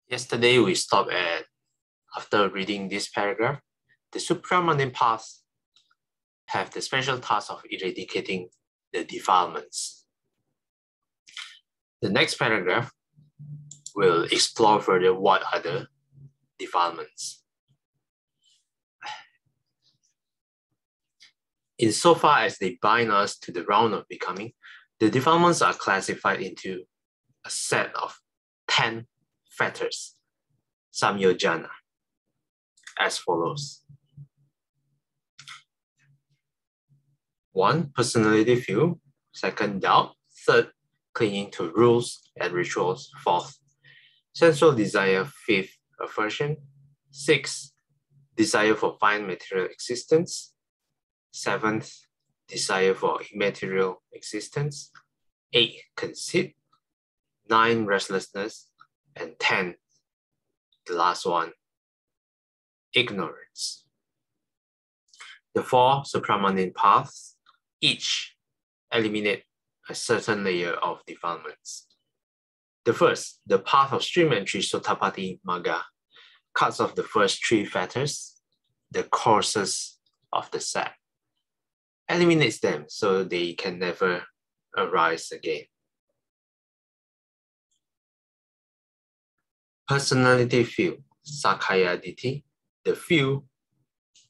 Yesterday, we stopped at, after reading this paragraph, the supramundane paths have the special task of eradicating the defilements. The next paragraph will explore further what are the defilements. Insofar as they bind us to the round of becoming, the defilements are classified into a set of 10 fetters, samyojana, as follows. 1. Personality view. 2. Doubt. 3. Clinging to rules and rituals. 4. Sensual desire. 5. Aversion. 6. Desire for fine material existence. 7. Desire for immaterial existence. 8. Conceit. 9. Restlessness. And 10. The last one, ignorance. The 4 supramundane paths each eliminate a certain layer of defilements. The first, the path of stream entry Sotapaddi Magga, cuts off the first 3 fetters, the courses of the set, eliminates them so they can never arise again. Personality view, Sakkaya Ditthi, the view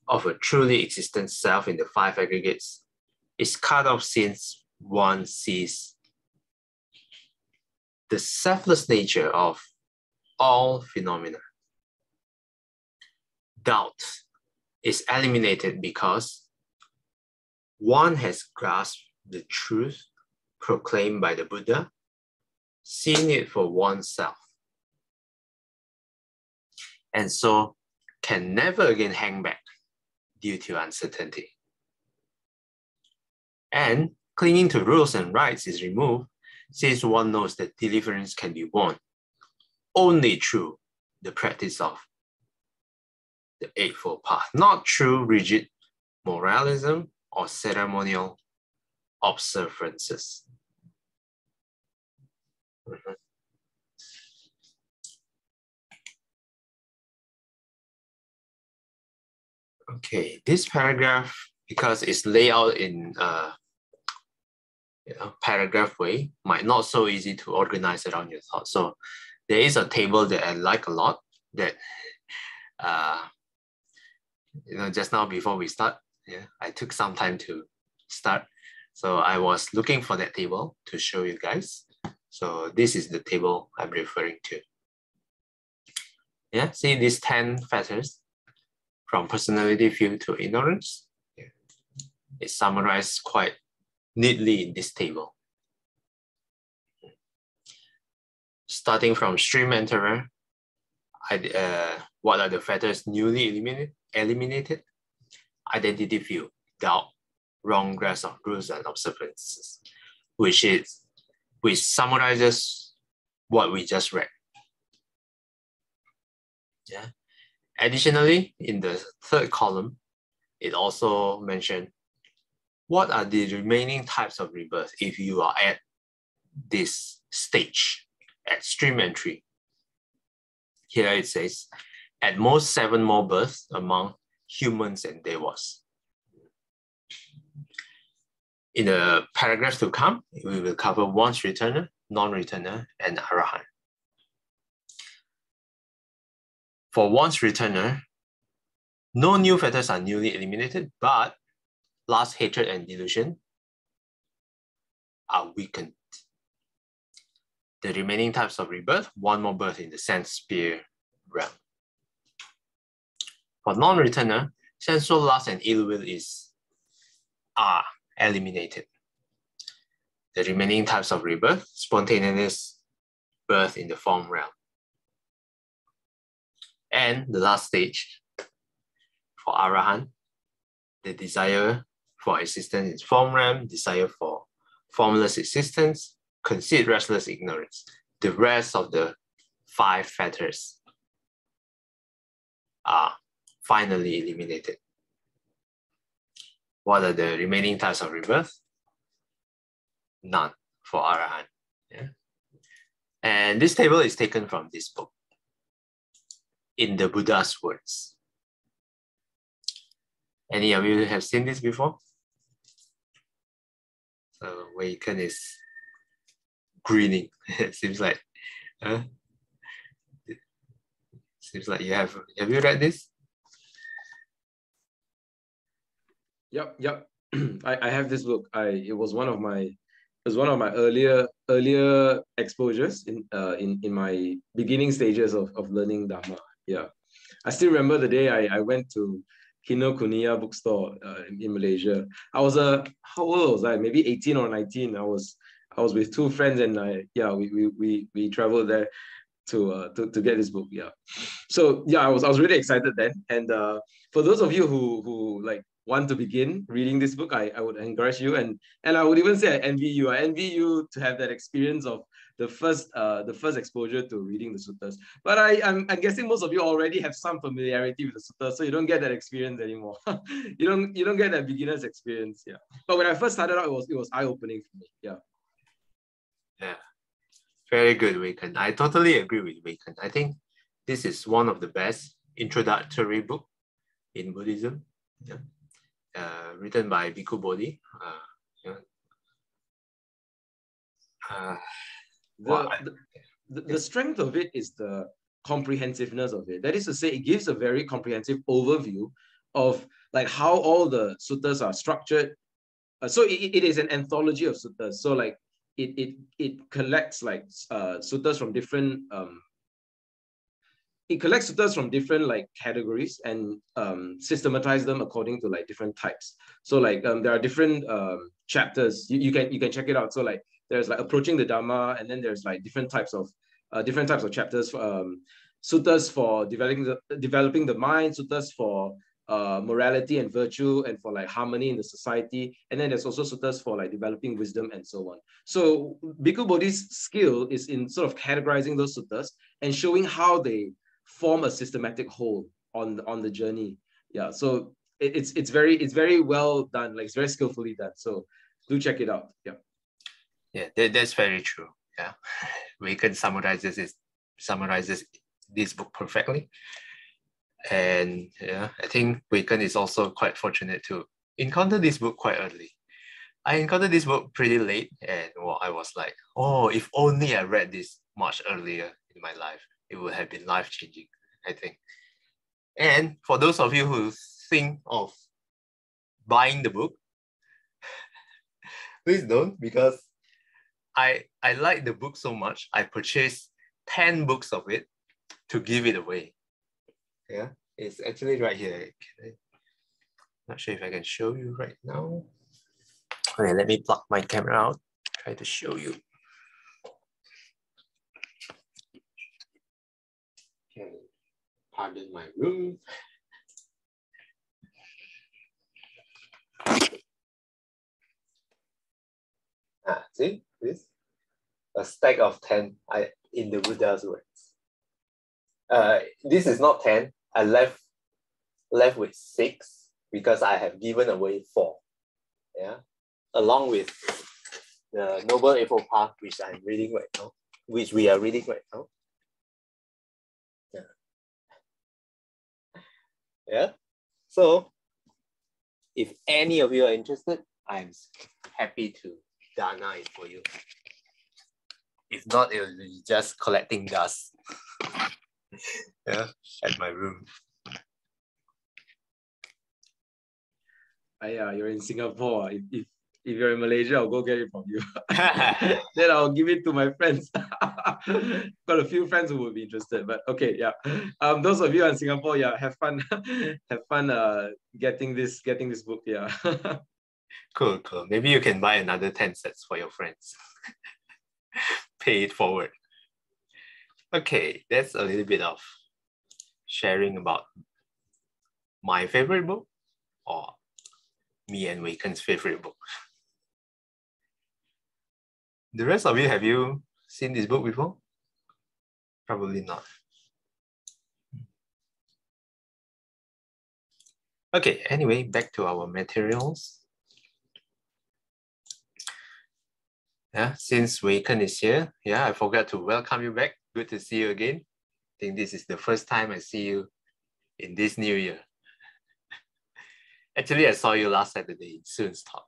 of a truly existent self in the 5 aggregates, is cut off since one sees the selfless nature of all phenomena. Doubt is eliminated because one has grasped the truth proclaimed by the Buddha, seen it for oneself, and so can never again hang back due to uncertainty. And clinging to rules and rites is removed since one knows that deliverance can be won only through the practice of the Eightfold Path, not through rigid moralism or ceremonial observances. Okay, this paragraph, because it's laid out in paragraph way, might not so easy to organize around your thoughts. So there is a table that I like a lot that, just now before we start, I took some time to start. So I was looking for that table to show you guys. So this is the table I'm referring to. Yeah, see these 10 fetters from personality view to ignorance. It's summarized quite neatly in this table. Starting from stream enterer, what are the fetters newly eliminated? Identity view, doubt, wrong grasp of rules and observances, which summarizes what we just read. Yeah. Additionally, in the 3rd column, it also mentioned what are the remaining types of rebirth if you are at this stage, at stream entry. Here it says, at most 7 more births among humans and devas. In the paragraphs to come, we will cover once returner, non-returner, and arahant. For once returner, no new fetters are newly eliminated, but lust, hatred, and delusion are weakened. The remaining types of rebirth, 1 more birth in the sense sphere realm. For non-returner, sensual lust and ill will are eliminated. The remaining types of rebirth, spontaneous birth in the form realm. And the last stage, for arahant, the desire for existence in form realm, desire for formless existence, conceit, restless ignorance. The rest of the 5 fetters are finally eliminated. What are the remaining types of rebirth? None for arahant. Yeah? And this table is taken from this book. in the Buddha's words. Any of you have seen this before? So Weiken is grinning. It seems like, seems like you have. Have you read this? Yep. I have this book. It was one of my earlier exposures in my beginning stages of learning Dharma. Yeah. I still remember the day I went to Kinokuniya bookstore in Malaysia. I was how old was I? Maybe 18 or 19. I was with two friends, and we traveled there to get this book. Yeah. So yeah, I was really excited then. And for those of you who like want to begin reading this book, I would encourage you, and I would even say I envy you. I envy you to have that experience of the first exposure to reading the suttas. But I'm guessing most of you already have some familiarity with the suttas, so you don't get that experience anymore. you don't get that beginner's experience. Yeah. But when I first started out, it was eye-opening for me. Yeah. Yeah. Very good, Weiken. I totally agree with Weiken. I think this is one of the best introductory book in Buddhism. Yeah. Written by Bhikkhu Bodhi. The strength of it is the comprehensiveness of it. That is to say, it gives a very comprehensive overview of like how all the suttas are structured. So it is an anthology of suttas. So like it collects like suttas from different like categories and systematize them according to like different types. So like there are different chapters. You can check it out. So like there's like approaching the Dharma, and then there's like different types of chapters. Suttas for developing the mind, suttas for morality and virtue, and for like harmony in the society. And then there's also suttas for like developing wisdom and so on. So Bhikkhu Bodhi's skill is in sort of categorizing those suttas and showing how they form a systematic whole on the journey. Yeah, so it's very well done. Like it's very skillfully done. So do check it out. Yeah. Yeah, that's very true. Yeah, Weiken summarizes this book perfectly. And yeah, I think Weiken is also quite fortunate to encounter this book quite early. I encountered this book pretty late, and I was like, oh, if only I read this much earlier in my life, it would have been life-changing, I think. And for those of you who think of buying the book, please don't, because I like the book so much, I purchased 10 books of it to give it away. Yeah, it's actually right here. Not sure if I can show you right now. Okay, let me plug my camera out, try to show you. Okay, pardon my room. See this? A stack of 10 in the Buddha's words. This is not 10. I left with 6 because I have given away 4. Yeah, along with the Noble Eightfold Path, which I'm reading right now, which we are reading right now. Yeah. So if any of you are interested, I'm happy to dana it for you. If not, it will be just collecting dust. Yeah, at my room. You're in Singapore. If you're in Malaysia, I'll go get it from you. Then I'll give it to my friends. Got a few friends who will be interested. But okay, yeah. Those of you in Singapore, yeah, have fun. Have fun getting this book. Yeah. Cool. Maybe you can buy another 10 sets for your friends. Pay it forward. Okay, that's a little bit of sharing about my favorite book, or me and Weiken's favorite book. The rest of you, have you seen this book before? Probably not. Okay, anyway, back to our materials. Yeah, since Weiken is here, yeah, I forgot to welcome you back. Good to see you again. think this is the first time I see you in this new year. Actually, I saw you last Saturday in Soon's talk.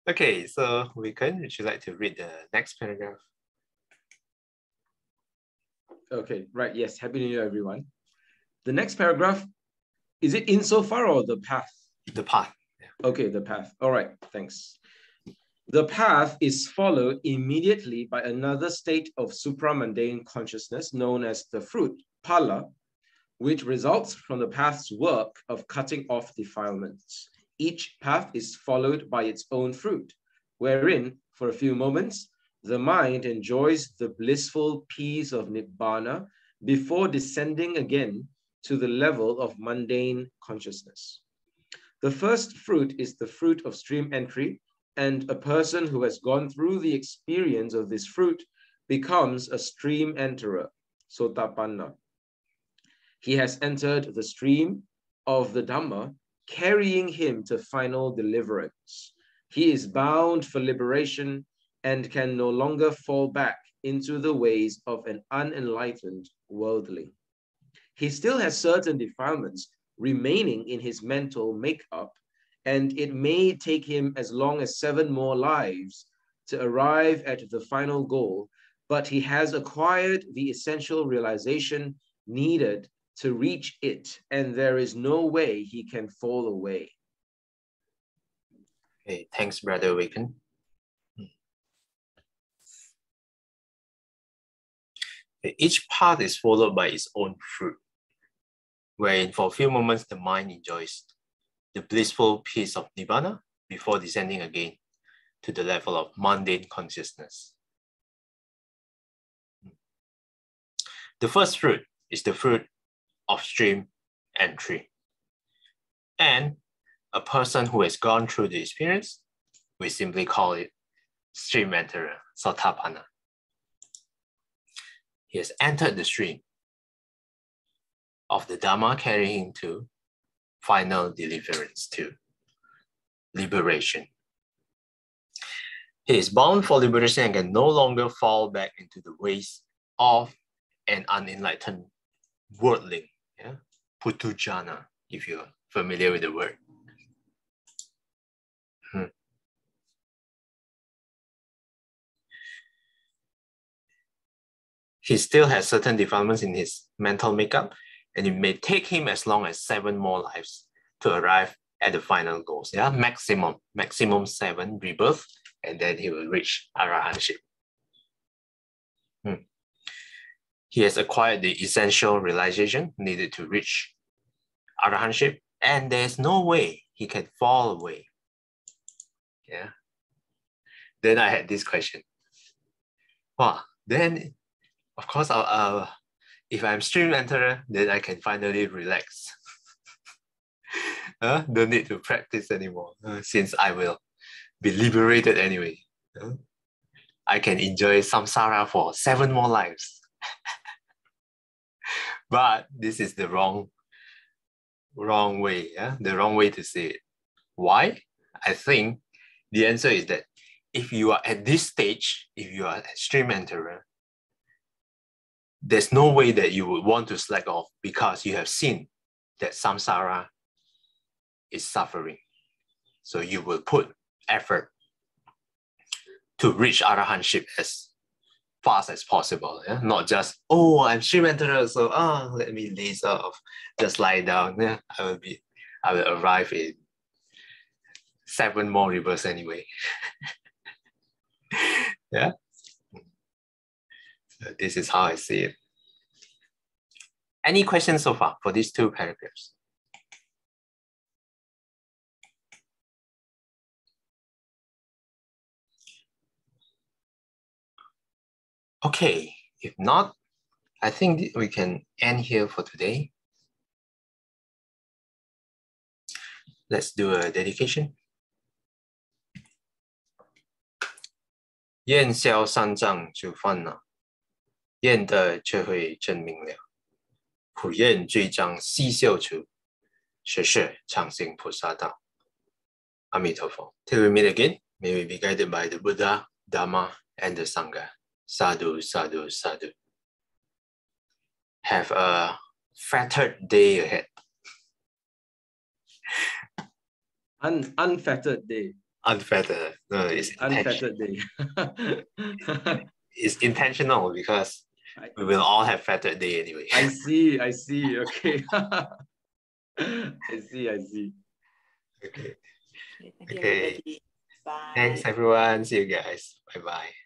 Okay, so Wicken, would you like to read the next paragraph? Okay, right. Yes. Happy New Year, everyone. The next paragraph, is it insofar or the path? The path. Okay, the path. All right, thanks. The path is followed immediately by another state of supramundane consciousness known as the fruit, phala, which results from the path's work of cutting off defilements. Each path is followed by its own fruit, wherein, for a few moments, the mind enjoys the blissful peace of nibbana before descending again to the level of mundane consciousness. The first fruit is the fruit of stream entry, and a person who has gone through the experience of this fruit becomes a stream enterer, sotapanna. He has entered the stream of the Dhamma, carrying him to final deliverance. He is bound for liberation and can no longer fall back into the ways of an unenlightened worldling. He still has certain defilements remaining in his mental makeup, and it may take him as long as 7 more lives to arrive at the final goal, but he has acquired the essential realization needed to reach it, and there is no way he can fall away. Okay, thanks, Brother Wicken. Each path is followed by its own fruit, wherein for a few moments the mind enjoys the blissful peace of nibbana before descending again to the level of mundane consciousness. The first fruit is the fruit of stream entry. And a person who has gone through the experience, we simply call it stream enterer, sotapanna. He has entered the stream of the Dhamma, carrying him to final deliverance, to liberation. He is bound for liberation and can no longer fall back into the ways of an unenlightened worldling. Yeah? Putujana, if you're familiar with the word. He still has certain defilements in his mental makeup, and it may take him as long as 7 more lives to arrive at the final goals. Yeah, maximum 7 rebirth, and then he will reach arahantship. He has acquired the essential realization needed to reach arahantship, and there's no way he can fall away. Yeah. Then I had this question. Wow, then of course, if I'm stream enterer, then I can finally relax. Don't need to practice anymore, since I will be liberated anyway. I can enjoy samsara for 7 more lives. But this is the wrong way, the wrong way to say it. Why? I think the answer is that if you are at this stage, if you are a stream enterer, there's no way that you would want to slack off because you have seen that samsara is suffering. So you will put effort to reach arahantship as fast as possible. Yeah? Not just, oh, I'm stream enterer, so let me laze off, just lie down. Yeah? I will arrive in 7 more rebirths anyway. Yeah. So this is how I see it. Any questions so far for these 2 paragraphs? Okay, if not, I think we can end here for today. Let's do a dedication. 厌消三障诸烦恼，厌得却会证明了。苦厌罪障悉消除，实是常行菩萨道。阿弥陀佛. Till we meet again, may we be guided by the Buddha, Dhamma, and the Sangha. Sadhu, sadhu, sadhu. Have a fettered day ahead. Unfettered day. Unfettered. No, it's Unfettered day. It's intentional because we will all have fettered day anyway. I see. Okay. I see. Okay. Thank you, Okay. everybody. Bye. Thanks, everyone. See you guys. Bye-bye.